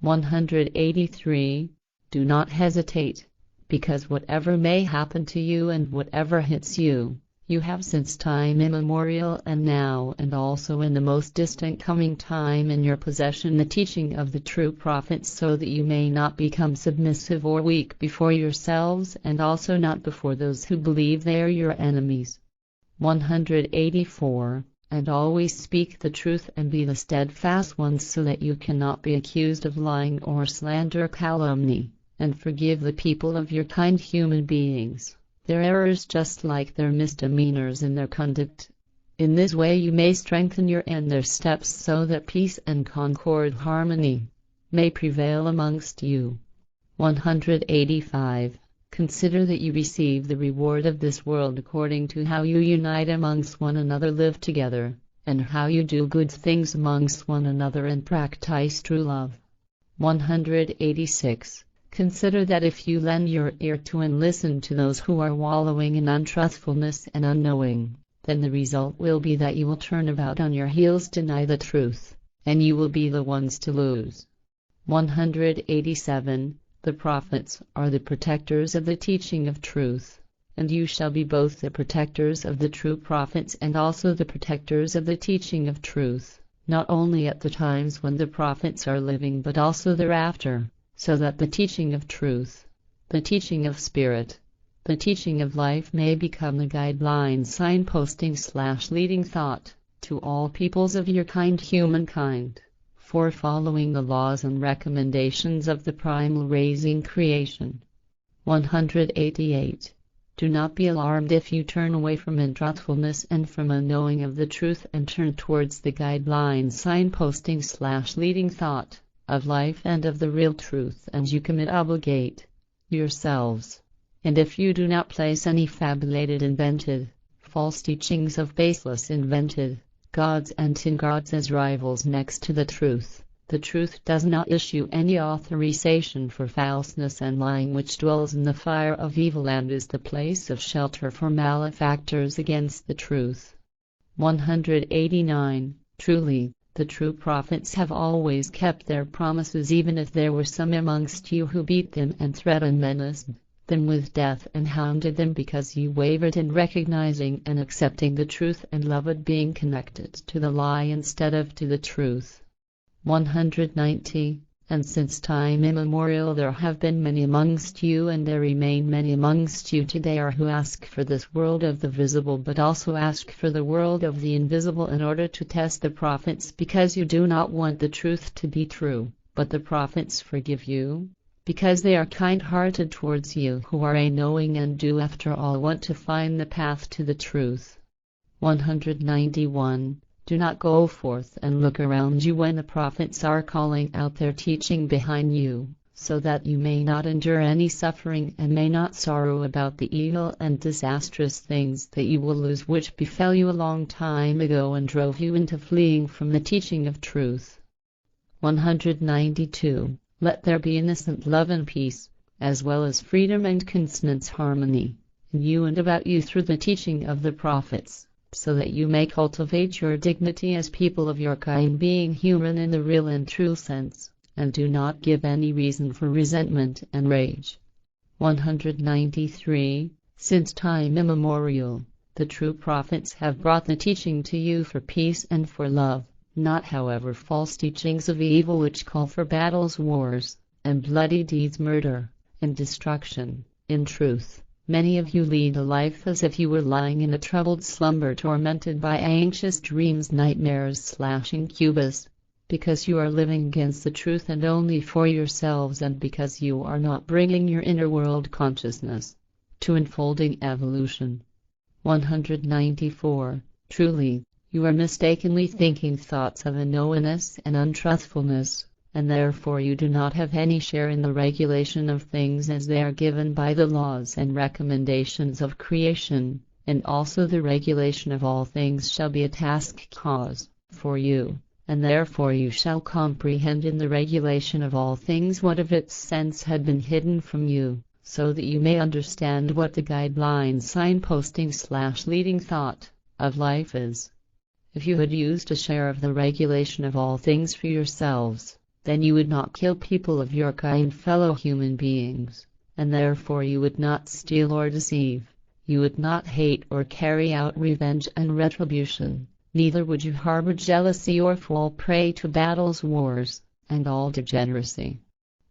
183. Do not hesitate, because whatever may happen to you and whatever hits you, you have since time immemorial and now and also in the most distant coming time in your possession the teaching of the true prophets, so that you may not become submissive or weak before yourselves and also not before those who believe they are your enemies. 184. And always speak the truth and be the steadfast ones, so that you cannot be accused of lying or slander or calumny, and forgive the people of your kind, human beings, their errors just like their misdemeanors in their conduct. In this way you may strengthen your and their steps, so that peace and concord, harmony, may prevail amongst you. 185. Consider that you receive the reward of this world according to how you unite amongst one another, live together, and how you do good things amongst one another and practice true love. 186. Consider that if you lend your ear to and listen to those who are wallowing in untruthfulness and unknowing, then the result will be that you will turn about on your heels, deny the truth, and you will be the ones to lose. 187. The prophets are the protectors of the teaching of truth, and you shall be both the protectors of the true prophets and also the protectors of the teaching of truth, not only at the times when the prophets are living but also thereafter, so that the teaching of truth, the teaching of spirit, the teaching of life may become the guideline, signposting / leading thought to all peoples of your kind, humankind, for following the laws and recommendations of the primal raising creation. 188. Do not be alarmed if you turn away from untruthfulness and from a knowing of the truth and turn towards the guideline, signposting / leading thought of life and of the real truth, and you commit obligate yourselves. And if you do not place any fabulated, invented, false teachings of baseless, invented gods and tin gods as rivals next to the truth does not issue any authorization for falseness and lying, which dwells in the fire of evil and is the place of shelter for malefactors against the truth. 189. Truly, the true prophets have always kept their promises, even if there were some amongst you who beat them and threatened, menaced them with death and hounded them because you wavered in recognizing and accepting the truth and loved being connected to the lie instead of to the truth. 190. And since time immemorial there have been many amongst you, and there remain many amongst you today, who ask for this world of the visible but also ask for the world of the invisible in order to test the prophets, because you do not want the truth to be true, but the prophets forgive you, because they are kind-hearted towards you who are knowing and do after all want to find the path to the truth. 191. Do not go forth and look around you when the prophets are calling out their teaching behind you, so that you may not endure any suffering and may not sorrow about the evil and disastrous things that you will lose, which befell you a long time ago and drove you into fleeing from the teaching of truth. 192. Let there be innocent love and peace, as well as freedom and consonance, harmony, in you and about you through the teaching of the prophets, so that you may cultivate your dignity as people of your kind, being human in the real and true sense, and do not give any reason for resentment and rage. 193. Since time immemorial, the true prophets have brought the teaching to you for peace and for love, not however false teachings of evil which call for battles, wars, and bloody deeds, murder, and destruction. In truth, many of you lead a life as if you were lying in a troubled slumber, tormented by anxious dreams, nightmares / incubus, because you are living against the truth and only for yourselves, and because you are not bringing your inner world consciousness to unfolding evolution. 194. Truly, you are mistakenly thinking thoughts of unknownness and untruthfulness, and therefore you do not have any share in the regulation of things as they are given by the laws and recommendations of creation, and also the regulation of all things shall be a task cause for you, and therefore you shall comprehend in the regulation of all things what of its sense had been hidden from you, so that you may understand what the guideline, signposting / leading thought of life is. If you had used a share of the regulation of all things for yourselves, then you would not kill people of your kind, fellow human beings, and therefore you would not steal or deceive. You would not hate or carry out revenge and retribution, neither would you harbor jealousy or fall prey to battles, wars, and all degeneracy.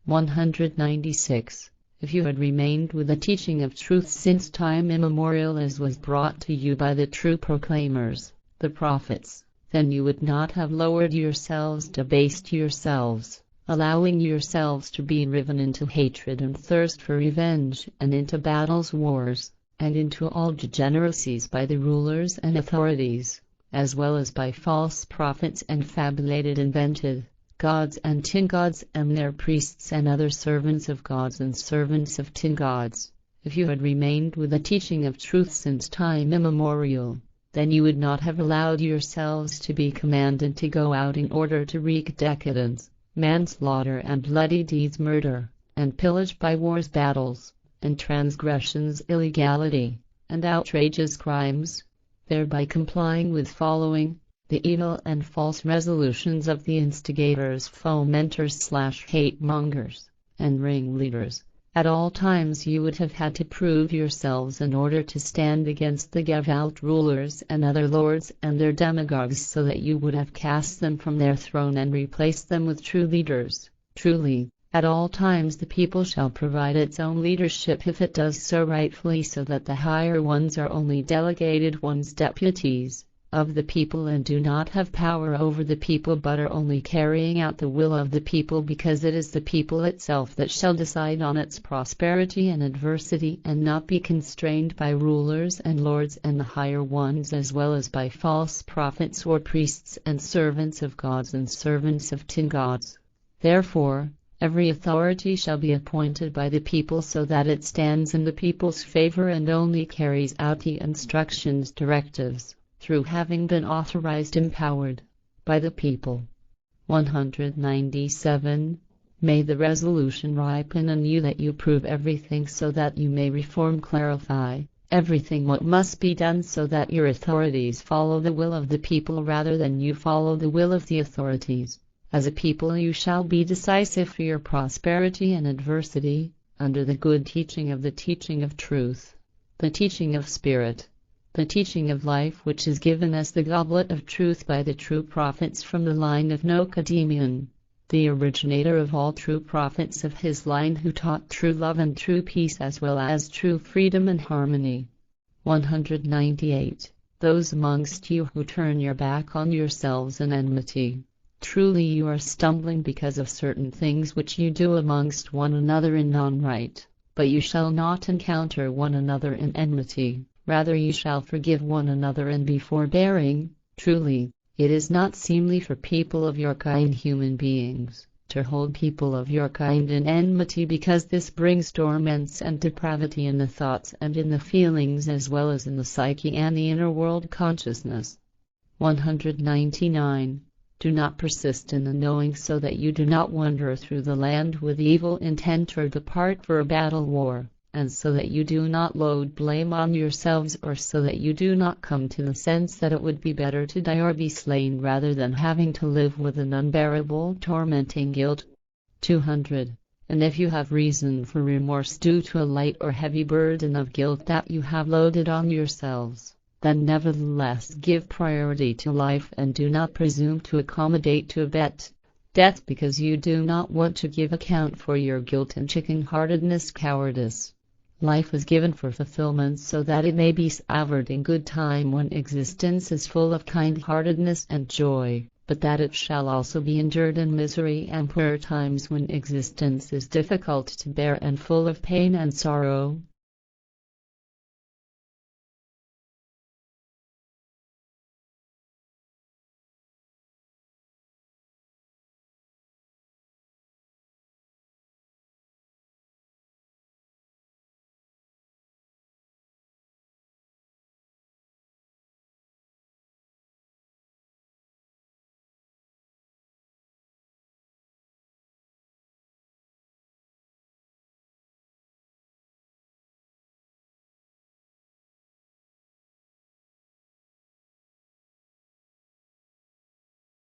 196. If you had remained with the teaching of truth since time immemorial as was brought to you by the true proclaimers, the prophets, then you would not have lowered yourselves, debased yourselves, allowing yourselves to be driven into hatred and thirst for revenge, and into battles, wars, and into all degeneracies by the rulers and authorities, as well as by false prophets and fabulated, invented gods and tin gods and their priests and other servants of gods and servants of tin gods. If you had remained with the teaching of truth since time immemorial, then you would not have allowed yourselves to be commanded to go out in order to wreak decadence, manslaughter and bloody deeds, murder, and pillage by wars, battles, and transgressions, illegality, and outrageous crimes, thereby complying with following the evil and false resolutions of the instigators, fomenters / hate mongers, and ringleaders. At all times you would have had to prove yourselves in order to stand against the Gevalt rulers and other lords and their demagogues, so that you would have cast them from their throne and replaced them with true leaders. Truly, at all times the people shall provide its own leadership if it does so rightfully, so that the higher ones are only delegated ones, deputies of the people, and do not have power over the people, but are only carrying out the will of the people, because it is the people itself that shall decide on its prosperity and adversity, and not be constrained by rulers and lords and the higher ones, as well as by false prophets or priests and servants of gods and servants of tin gods. Therefore, every authority shall be appointed by the people, so that it stands in the people's favor and only carries out the instructions, directives, through having been authorized, empowered by the people. 197. May the resolution ripen in you that you prove everything, so that you may reform, clarify everything what must be done, so that your authorities follow the will of the people rather than you follow the will of the authorities. As a people you shall be decisive for your prosperity and adversity, under the good teaching of the teaching of truth, the teaching of spirit, the teaching of life, which is given as the Goblet of Truth by the true prophets from the line of Enoch, the originator of all true prophets of his line, who taught true love and true peace, as well as true freedom and harmony. 198. Those amongst you who turn your back on yourselves in enmity, truly you are stumbling because of certain things which you do amongst one another in non-right, but you shall not encounter one another in enmity. Rather you shall forgive one another and be forbearing. Truly, it is not seemly for people of your kind, human beings, to hold people of your kind in enmity, because this brings torments and depravity in the thoughts and in the feelings, as well as in the psyche and the inner world consciousness. 199. Do not persist in the knowing, so that you do not wander through the land with evil intent or depart for a battle, war, and so that you do not load blame on yourselves, or so that you do not come to the sense that it would be better to die or be slain rather than having to live with an unbearable, tormenting guilt. 200. And if you have reason for remorse due to a light or heavy burden of guilt that you have loaded on yourselves, then nevertheless give priority to life, and do not presume to accommodate to death, because you do not want to give account for your guilt and chicken-heartedness, cowardice. Life is given for fulfillment, so that it may be savored in good time when existence is full of kind-heartedness and joy, but that it shall also be endured in misery and poor times when existence is difficult to bear and full of pain and sorrow.